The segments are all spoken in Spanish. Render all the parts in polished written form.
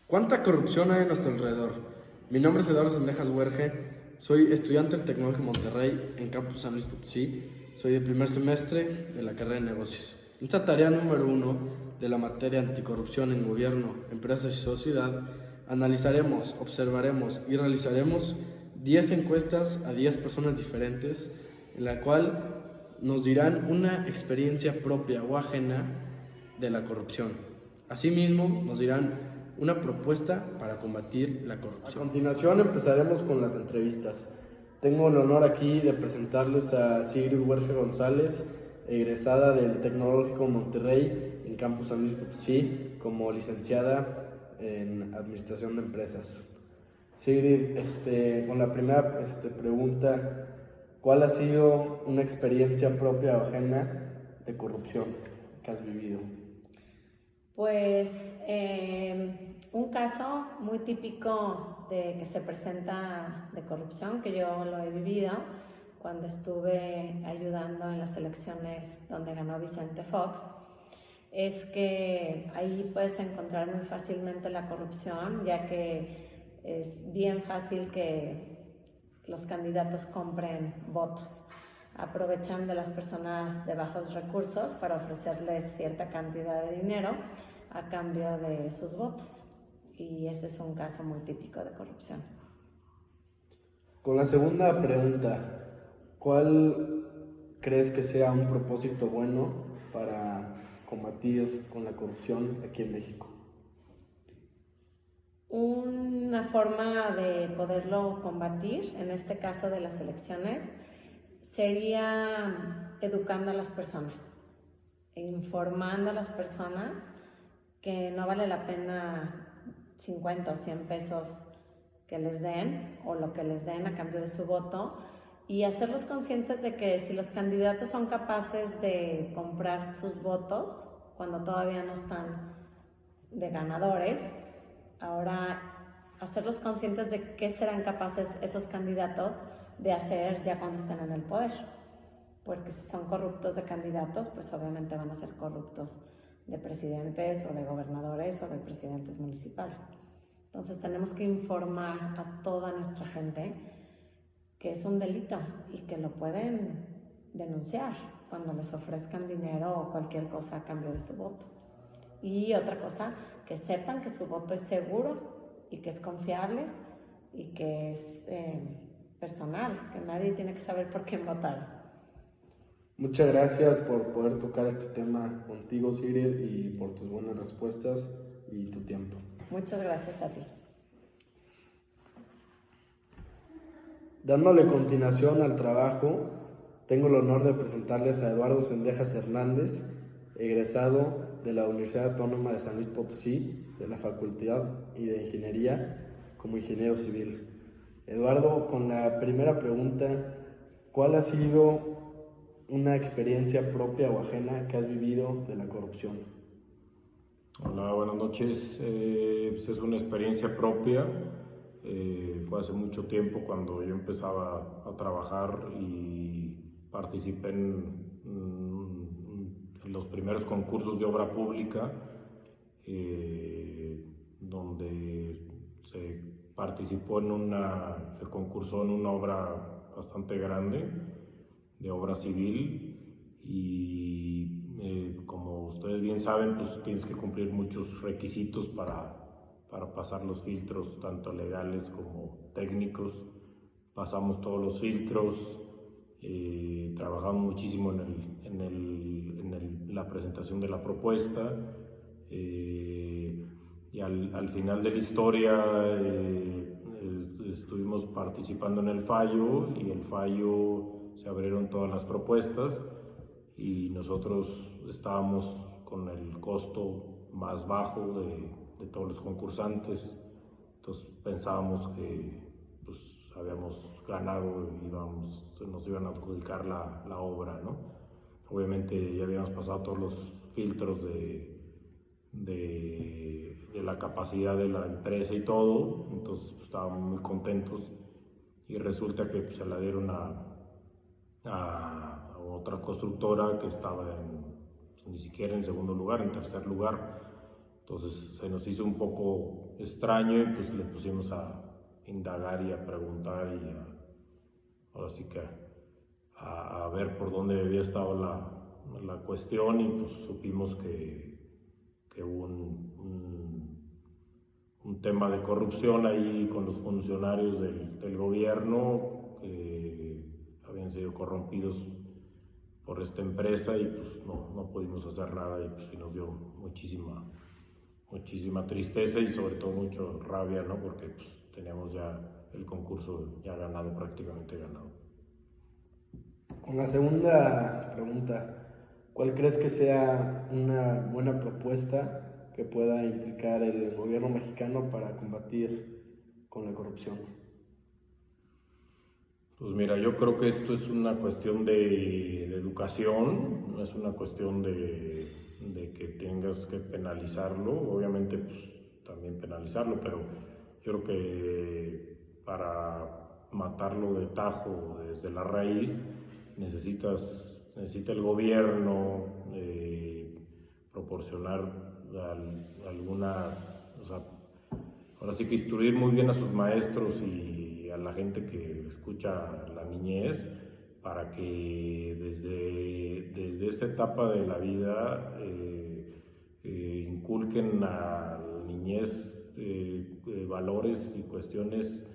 ¿Cuánta corrupción hay a nuestro alrededor? Mi nombre es Eduardo Sendejas Huerge, soy estudiante del Tecnológico Monterrey en Campus San Luis Potosí, soy de primer semestre de la carrera de negocios. En esta tarea número 1 de la materia anticorrupción en gobierno, empresas y sociedad, analizaremos, observaremos y realizaremos 10 encuestas a 10 personas diferentes, en la cual nos dirán una experiencia propia o ajena de la corrupción. Asimismo, nos dirán una propuesta para combatir la corrupción. A continuación empezaremos con las entrevistas. Tengo el honor aquí de presentarles a Sigrid Huerge González, egresada del Tecnológico Monterrey en Campus San Luis Potosí como licenciada en Administración de Empresas. Sigrid, con la primera pregunta, ¿cuál ha sido una experiencia propia o ajena de corrupción que has vivido? Pues un caso muy típico de que se presenta de corrupción, que yo lo he vivido cuando estuve ayudando en las elecciones donde ganó Vicente Fox, es que ahí puedes encontrar muy fácilmente la corrupción, ya que es bien fácil que los candidatos compren votos. Aprovechan de las personas de bajos recursos para ofrecerles cierta cantidad de dinero a cambio de sus votos. Y ese es un caso muy típico de corrupción. Con la segunda pregunta, ¿cuál crees que sea un propósito bueno para combatir con la corrupción aquí en México? Una forma de poderlo combatir, en este caso de las elecciones, sería educando a las personas, informando a las personas que no vale la pena 50 o 100 pesos que les den o lo que les den a cambio de su voto, y hacerlos conscientes de que si los candidatos son capaces de comprar sus votos cuando todavía no están de ganadores, ahora hacerlos conscientes de qué serán capaces esos candidatos de hacer ya cuando estén en el poder. Porque si son corruptos de candidatos, pues obviamente van a ser corruptos de presidentes o de gobernadores o de presidentes municipales. Entonces tenemos que informar a toda nuestra gente que es un delito y que lo pueden denunciar cuando les ofrezcan dinero o cualquier cosa a cambio de su voto. Y otra cosa, que sepan que su voto es seguro y que es confiable y que es personal, que nadie tiene que saber por quién votar. Muchas gracias por poder tocar este tema contigo, Sigrid, y por tus buenas respuestas y tu tiempo. Muchas gracias a ti. Dándole continuación al trabajo, tengo el honor de presentarles a Eduardo Sendejas Hernández, egresado de la Universidad Autónoma de San Luis Potosí, de la Facultad de Ingeniería, como ingeniero civil. Eduardo, con la primera pregunta, ¿cuál ha sido una experiencia propia o ajena que has vivido de la corrupción? Hola, buenas noches. Pues es una experiencia propia. Fue hace mucho tiempo cuando yo empezaba a trabajar y participé en los primeros concursos de obra pública, donde se concursó en una obra bastante grande de obra civil, y como ustedes bien saben, pues tienes que cumplir muchos requisitos para pasar los filtros, tanto legales como técnicos. Pasamos todos los filtros, trabajamos muchísimo en la presentación de la propuesta, y al final de la historia estuvimos participando en el fallo, y el fallo se abrieron todas las propuestas y nosotros estábamos con el costo más bajo de todos los concursantes. Entonces pensábamos que pues habíamos ganado y nos iban a adjudicar la obra, ¿no? Obviamente ya habíamos pasado todos los filtros de la capacidad de la empresa y todo, entonces pues, estábamos muy contentos, y resulta que pues, se la dieron a otra constructora que estaba pues, ni siquiera en segundo lugar, en tercer lugar. Entonces se nos hizo un poco extraño y pues le pusimos a indagar y a preguntar y ahora sí que a ver por dónde había estado la cuestión, y pues supimos que hubo un tema de corrupción ahí con los funcionarios del gobierno que habían sido corrompidos por esta empresa, y pues no pudimos hacer nada, y pues sí nos dio muchísima tristeza y sobre todo mucho rabia, ¿no? Porque pues teníamos ya el concurso ya ganado, prácticamente ganado. Con la segunda pregunta, ¿cuál crees que sea una buena propuesta que pueda implicar el gobierno mexicano para combatir con la corrupción? Pues mira, yo creo que esto es una cuestión de educación, no es una cuestión de que tengas que penalizarlo, obviamente pues también penalizarlo, pero yo creo que para matarlo de tajo desde la raíz necesita el gobierno proporcionar alguna, o sea, ahora sí que instruir muy bien a sus maestros y a la gente que escucha la niñez, para que desde esa etapa de la vida inculquen a la niñez valores y cuestiones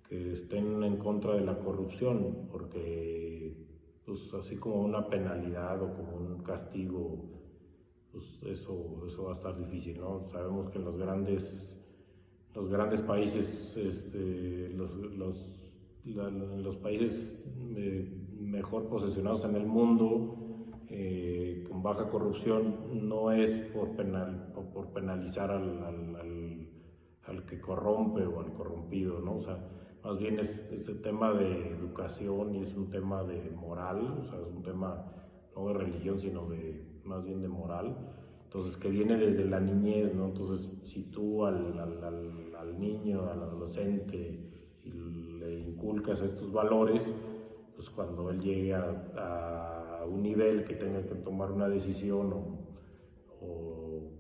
que estén en contra de la corrupción, porque pues así como una penalidad o como un castigo, pues eso va a estar difícil, ¿no? Sabemos que los grandes países, los países mejor posicionados en el mundo, con baja corrupción, no es por penalizar al que corrompe o al corrompido, ¿no? O sea, más bien es el tema de educación y es un tema de moral, o sea, es un tema no de religión, sino más bien de moral. Entonces, que viene desde la niñez, ¿no? Entonces, si tú al niño, al adolescente, le inculcas estos valores, pues cuando él llegue a un nivel que tenga que tomar una decisión o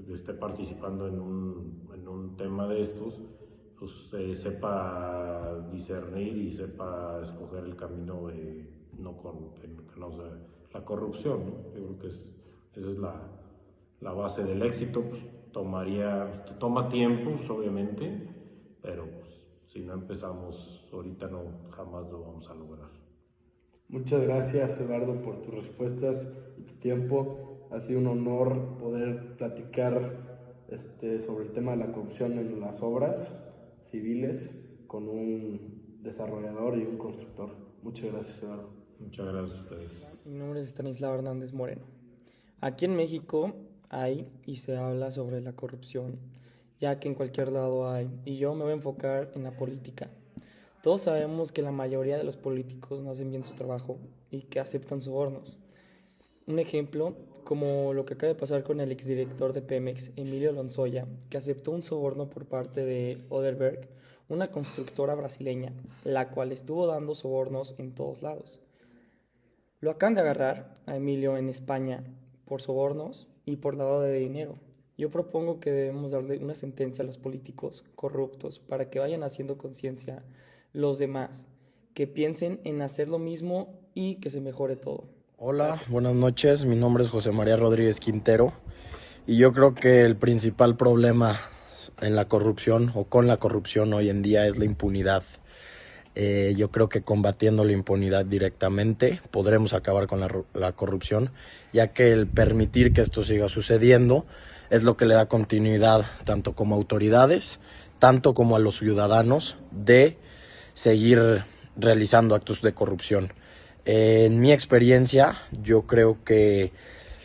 que esté participando en un tema de estos, pues sepa discernir y sepa escoger el camino que no sea la corrupción, ¿no? Yo creo que esa es la base del éxito. Pues toma tiempo, pues, obviamente, pero pues, si no empezamos ahorita jamás lo vamos a lograr. Muchas gracias, Eduardo, por tus respuestas y tu tiempo. Ha sido un honor poder platicar sobre el tema de la corrupción en las obras civiles con un desarrollador y un constructor. Muchas gracias, Eduardo. Muchas gracias a ustedes. Mi nombre es Estanislao Hernández Moreno. Aquí en México hay y se habla sobre la corrupción, ya que en cualquier lado hay, y yo me voy a enfocar en la política. Todos sabemos que la mayoría de los políticos no hacen bien su trabajo y que aceptan sobornos. Un ejemplo, como lo que acaba de pasar con el exdirector de Pemex, Emilio Lozoya, que aceptó un soborno por parte de Oderberg, una constructora brasileña, la cual estuvo dando sobornos en todos lados. Lo acaban de agarrar a Emilio en España por sobornos y por lavado de dinero. Yo propongo que debemos darle una sentencia a los políticos corruptos para que vayan haciendo conciencia los demás, que piensen en hacer lo mismo y que se mejore todo. Hola, Gracias. buenas noches. Mi nombre es José María Rodríguez Quintero y yo creo que el principal problema en la corrupción o con la corrupción hoy en día es la impunidad. Yo creo que combatiendo la impunidad directamente podremos acabar con la corrupción, ya que el permitir que esto siga sucediendo es lo que le da continuidad tanto como autoridades, tanto como a los ciudadanos de seguir realizando actos de corrupción. En mi experiencia, yo creo que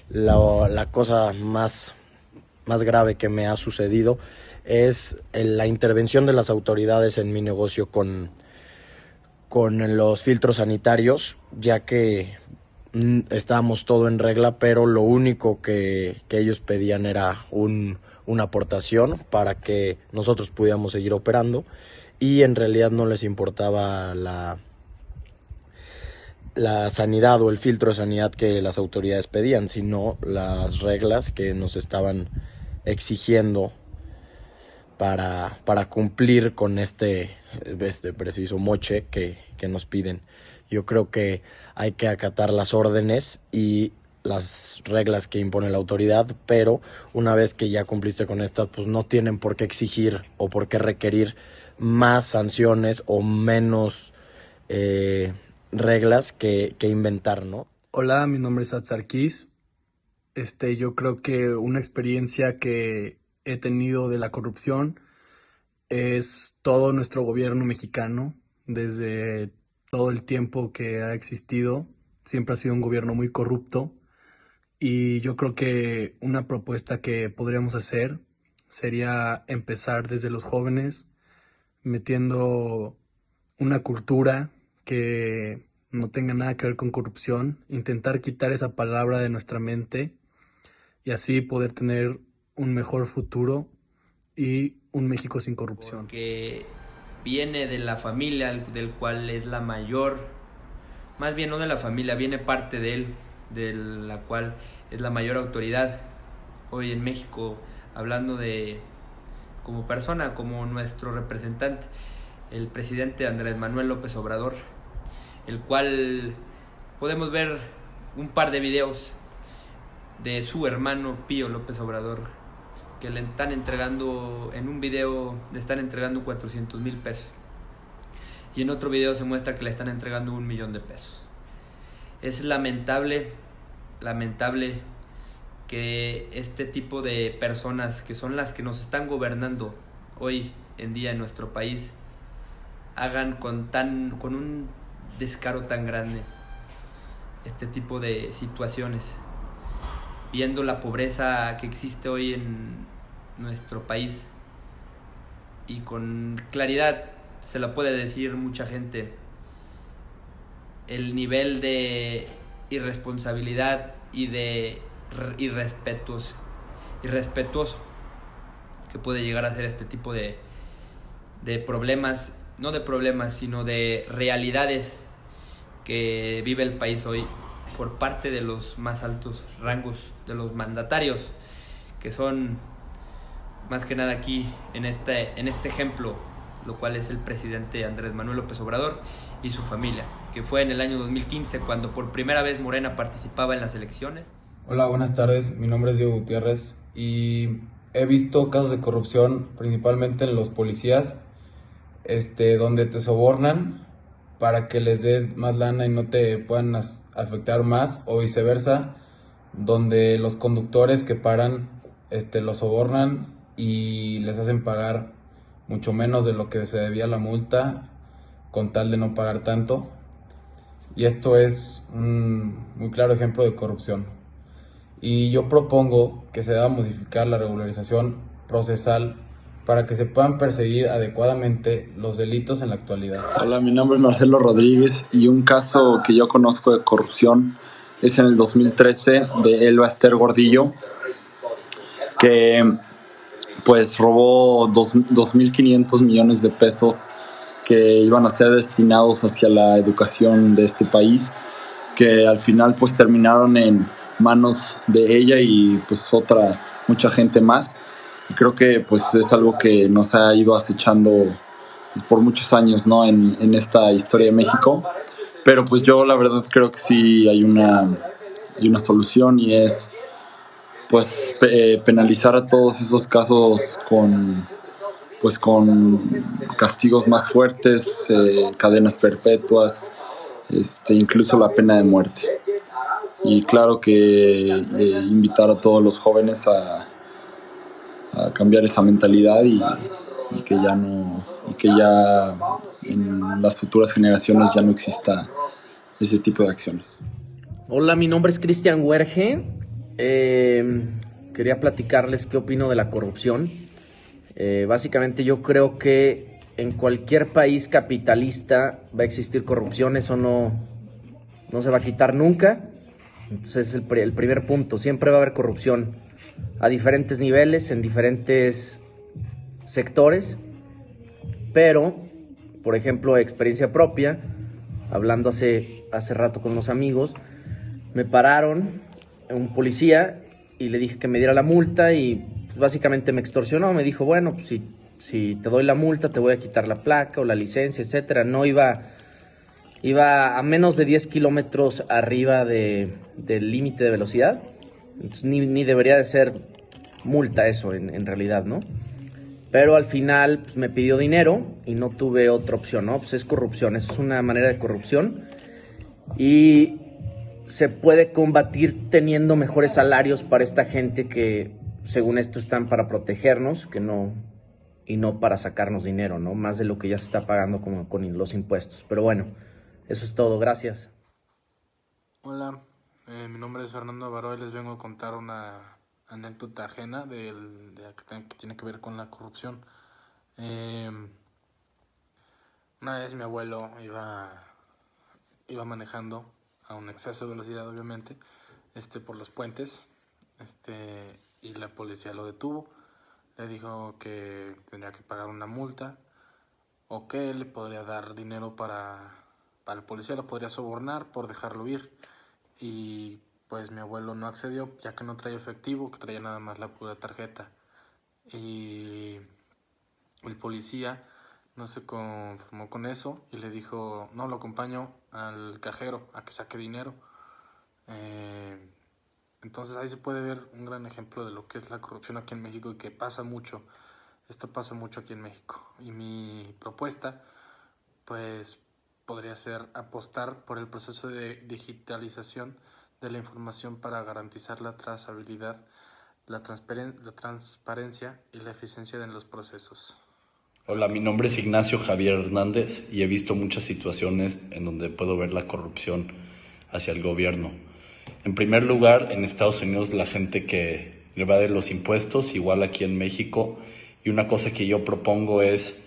la cosa más grave que me ha sucedido es la intervención de las autoridades en mi negocio con los filtros sanitarios, ya que estábamos todo en regla, pero lo único que ellos pedían era una aportación para que nosotros pudiéramos seguir operando, y en realidad no les importaba la sanidad o el filtro de sanidad que las autoridades pedían, sino las reglas que nos estaban exigiendo para cumplir con este preciso moche que nos piden. Yo creo que hay que acatar las órdenes y las reglas que impone la autoridad, pero una vez que ya cumpliste con estas, pues no tienen por qué exigir o por qué requerir más sanciones o menos reglas que inventar, ¿no? Hola, mi nombre es Atzarquis. Yo creo que una experiencia que he tenido de la corrupción es todo nuestro gobierno mexicano. Desde todo el tiempo que ha existido, siempre ha sido un gobierno muy corrupto. Y yo creo que una propuesta que podríamos hacer sería empezar desde los jóvenes, metiendo una cultura que no tenga nada que ver con corrupción, intentar quitar esa palabra de nuestra mente y así poder tener un mejor futuro y un México sin corrupción. Porque viene de la familia del cual es la mayor, más bien no de la familia, viene parte de él, de la cual es la mayor autoridad hoy en México, hablando de como persona, como nuestro representante, el presidente Andrés Manuel López Obrador, el cual podemos ver un par de videos de su hermano Pío López Obrador, que le están entregando, en un video le están entregando 400,000 pesos y en otro video se muestra que le están entregando 1,000,000 de pesos. Es lamentable que este tipo de personas, que son las que nos están gobernando hoy en día en nuestro país, hagan con un descaro tan grande este tipo de situaciones, viendo la pobreza que existe hoy en nuestro país, y con claridad se lo puede decir mucha gente, el nivel de irresponsabilidad y de irrespetuoso que puede llegar a ser este tipo de problemas, no de problemas, sino de realidades que vive el país hoy por parte de los más altos rangos, de los mandatarios, que son más que nada aquí en este ejemplo, lo cual es el presidente Andrés Manuel López Obrador y su familia, que fue en el año 2015 cuando por primera vez Morena participaba en las elecciones. Hola, buenas tardes, mi nombre es Diego Gutiérrez y he visto casos de corrupción principalmente en los policías, donde te sobornan para que les des más lana y no te puedan afectar más, o viceversa, donde los conductores que paran los sobornan y les hacen pagar mucho menos de lo que se debía la multa con tal de no pagar tanto. Y esto es un muy claro ejemplo de corrupción. Y yo propongo que se deba modificar la regularización procesal para que se puedan perseguir adecuadamente los delitos en la actualidad. Hola, mi nombre es Marcelo Rodríguez y un caso que yo conozco de corrupción es en el 2013 de Elba Ester Gordillo, que pues robó 2.500 millones de pesos que iban a ser destinados hacia la educación de este país, que al final pues terminaron en manos de ella y pues mucha gente más. Y creo que pues es algo que nos ha ido acechando pues, por muchos años, ¿no? en esta historia de México. Pero pues yo la verdad creo que sí hay una solución, y es pues penalizar a todos esos casos con castigos más fuertes, cadenas perpetuas, incluso la pena de muerte. Y claro que invitar a todos los jóvenes a cambiar esa mentalidad y que ya en las futuras generaciones ya no exista ese tipo de acciones. Hola, mi nombre es Cristian Huerge. Quería platicarles qué opino de la corrupción. Básicamente yo creo que en cualquier país capitalista va a existir corrupción, eso no se va a quitar nunca. Entonces el primer punto, siempre va a haber corrupción a diferentes niveles, en diferentes sectores, pero, por ejemplo, experiencia propia, hablando hace rato con unos amigos, me pararon un policía y le dije que me diera la multa y pues, básicamente me extorsionó, me dijo, bueno, pues si te doy la multa te voy a quitar la placa o la licencia, etcétera. No iba a menos de 10 kilómetros arriba del límite de velocidad. Entonces, ni debería de ser multa eso en realidad, ¿no? Pero al final pues, me pidió dinero y no tuve otra opción, ¿no? Pues es corrupción, eso es una manera de corrupción y se puede combatir teniendo mejores salarios para esta gente que, según esto, están para protegernos, y no para sacarnos dinero, ¿no? Más de lo que ya se está pagando como con los impuestos. Pero bueno, eso es todo, gracias. Hola, mi nombre es Fernando Baró y les vengo a contar una anécdota ajena que tiene que ver con la corrupción. Una vez mi abuelo iba manejando a un exceso de velocidad, obviamente, por los puentes, y la policía lo detuvo. Le dijo que tendría que pagar una multa o que le podría dar dinero para el policía, lo podría sobornar por dejarlo ir. Y pues mi abuelo no accedió, ya que no traía efectivo, que traía nada más la pura tarjeta. Y el policía no se conformó con eso y le dijo, no, lo acompaño al cajero a que saque dinero. Entonces ahí se puede ver un gran ejemplo de lo que es la corrupción aquí en México y que pasa mucho. Esto pasa mucho aquí en México. Y mi propuesta, pues, podría ser apostar por el proceso de digitalización de la información para garantizar la trazabilidad, la transparencia y la eficiencia en los procesos. Hola, mi nombre es Ignacio Javier Hernández y he visto muchas situaciones en donde puedo ver la corrupción hacia el gobierno. En primer lugar, en Estados Unidos la gente que evade los impuestos, igual aquí en México, y una cosa que yo propongo es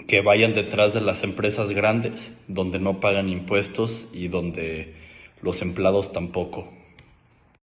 que vayan detrás de las empresas grandes, donde no pagan impuestos y donde los empleados tampoco.